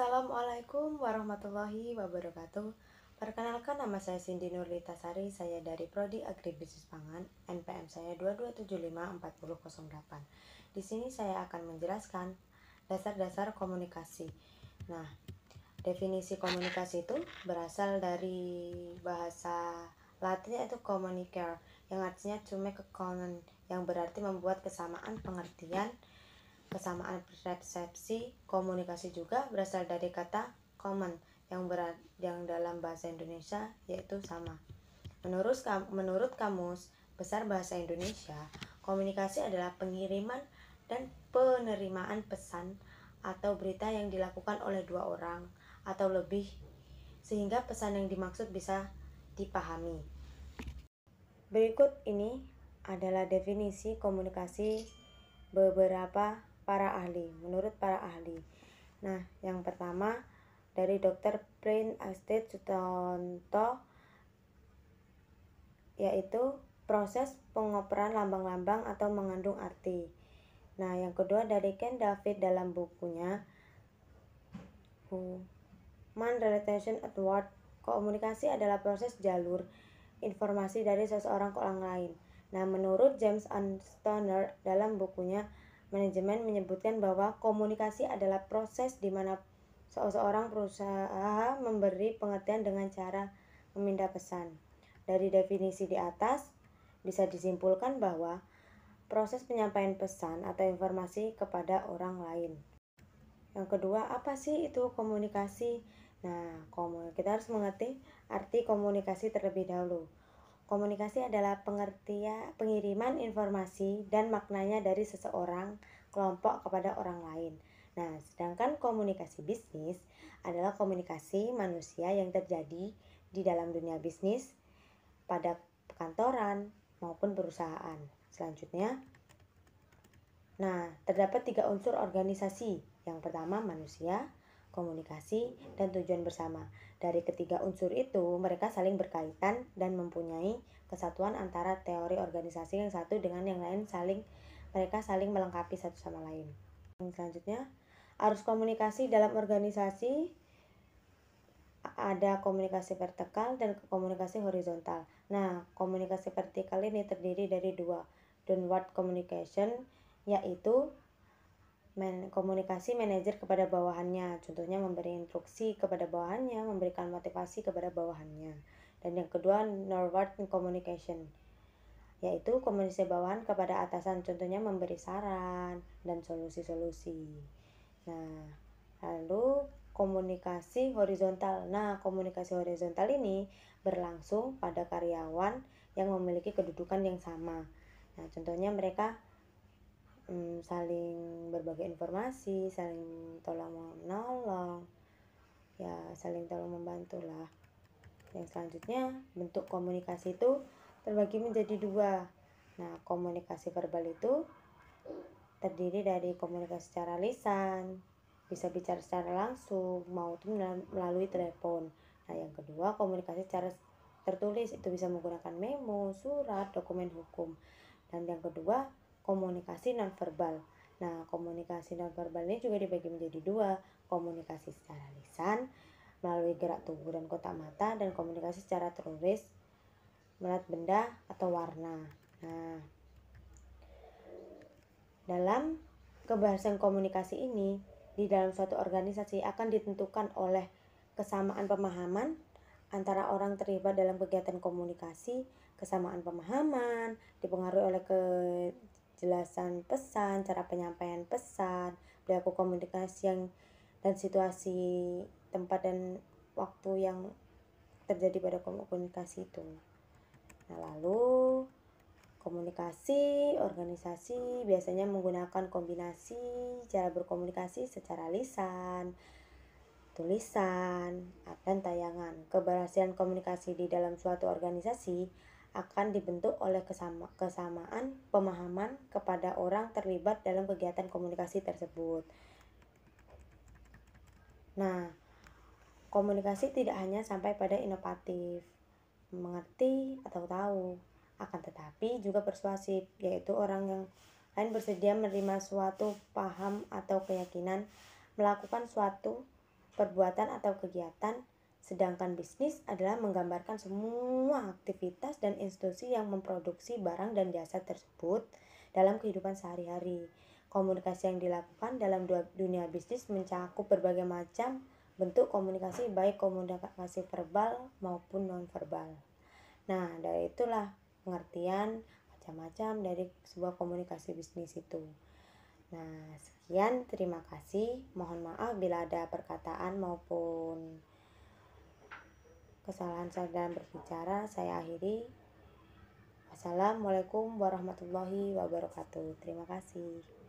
Assalamualaikum warahmatullahi wabarakatuh. Perkenalkan, nama saya Cindy Nurlitasari. Saya dari Prodi Agribisnis Pangan, NPM saya 22754008. Di sini saya akan menjelaskan dasar-dasar komunikasi. Nah, definisi komunikasi itu berasal dari bahasa Latin, yaitu communicare, yang artinya to make a common, yang berarti membuat kesamaan pengertian, kesamaan persepsi. Komunikasi juga berasal dari kata common, yang dalam bahasa Indonesia yaitu sama. Menurut Kamus Besar Bahasa Indonesia, komunikasi adalah pengiriman dan penerimaan pesan atau berita yang dilakukan oleh dua orang atau lebih sehingga pesan yang dimaksud bisa dipahami. Berikut ini adalah definisi komunikasi beberapa para ahli, menurut para ahli. Nah, yang pertama dari Dr. Prince Astet Sutanto, yaitu proses pengoperan lambang-lambang atau mengandung arti. Nah, yang kedua dari Ken David dalam bukunya Human Relation at Work, komunikasi adalah proses jalur informasi dari seseorang ke orang lain. Nah, menurut James Stoner dalam bukunya Manajemen, menyebutkan bahwa komunikasi adalah proses di mana seseorang berusaha memberi pengertian dengan cara meminta pesan. Dari definisi di atas bisa disimpulkan bahwa proses penyampaian pesan atau informasi kepada orang lain. Yang kedua, apa sih itu komunikasi? Nah, kita harus mengerti arti komunikasi terlebih dahulu. Komunikasi adalah pengiriman informasi dan maknanya dari seseorang, kelompok kepada orang lain. Nah, sedangkan komunikasi bisnis adalah komunikasi manusia yang terjadi di dalam dunia bisnis, pada kantoran maupun perusahaan. Selanjutnya, terdapat 3 unsur organisasi. Yang pertama manusia, komunikasi, dan tujuan bersama. Dari ketiga unsur itu, mereka saling berkaitan dan mempunyai kesatuan antara teori organisasi yang satu dengan yang lain, mereka saling melengkapi satu sama lain. Selanjutnya, arus komunikasi dalam organisasi ada komunikasi vertikal dan komunikasi horizontal. Nah, komunikasi vertikal ini terdiri dari dua, downward communication, yaitu komunikasi manajer kepada bawahannya, contohnya memberi instruksi kepada bawahannya, memberikan motivasi kepada bawahannya. Dan yang kedua, northward communication, yaitu komunikasi bawahan kepada atasan, contohnya memberi saran dan solusi-solusi. Nah, lalu komunikasi horizontal. Nah, komunikasi horizontal ini berlangsung pada karyawan yang memiliki kedudukan yang sama. Nah, contohnya mereka saling berbagi informasi, saling tolong menolong, ya saling tolong membantu lah. Yang selanjutnya, bentuk komunikasi itu terbagi menjadi dua. Nah, komunikasi verbal itu terdiri dari komunikasi secara lisan, bisa bicara secara langsung maupun melalui telepon. Nah, yang kedua, komunikasi secara tertulis, itu bisa menggunakan memo, surat, dokumen hukum. Dan yang kedua, komunikasi nonverbal. Nah, komunikasi nonverbal ini juga dibagi menjadi dua, komunikasi secara lisan melalui gerak tubuh dan kotak mata, dan komunikasi secara tertulis melihat benda atau warna. Nah, dalam kebahasan komunikasi ini di dalam suatu organisasi akan ditentukan oleh kesamaan pemahaman antara orang terlibat dalam kegiatan komunikasi. Kesamaan pemahaman dipengaruhi oleh kejelasan pesan, cara penyampaian pesan, perilaku komunikasi dan situasi, tempat dan waktu yang terjadi pada komunikasi itu. Nah, lalu komunikasi organisasi biasanya menggunakan kombinasi cara berkomunikasi secara lisan, tulisan, dan tayangan. Keberhasilan komunikasi di dalam suatu organisasi akan dibentuk oleh kesamaan pemahaman kepada orang terlibat dalam kegiatan komunikasi tersebut. Nah, komunikasi tidak hanya sampai pada inovatif, mengerti atau tahu, akan tetapi juga persuasif, yaitu orang yang lain bersedia menerima suatu paham atau keyakinan, melakukan suatu perbuatan atau kegiatan, sedangkan bisnis adalah menggambarkan semua aktivitas dan institusi yang memproduksi barang dan jasa tersebut dalam kehidupan sehari-hari. Komunikasi yang dilakukan dalam dunia bisnis mencakup berbagai macam bentuk komunikasi, baik komunikasi verbal maupun non-verbal. Nah, dari itulah pengertian macam-macam dari sebuah komunikasi bisnis itu. Nah, sekian, terima kasih. Mohon maaf bila ada perkataan maupun kesalahan saya dalam berbicara. Saya akhiri. Wassalamualaikum warahmatullahi wabarakatuh. Terima kasih.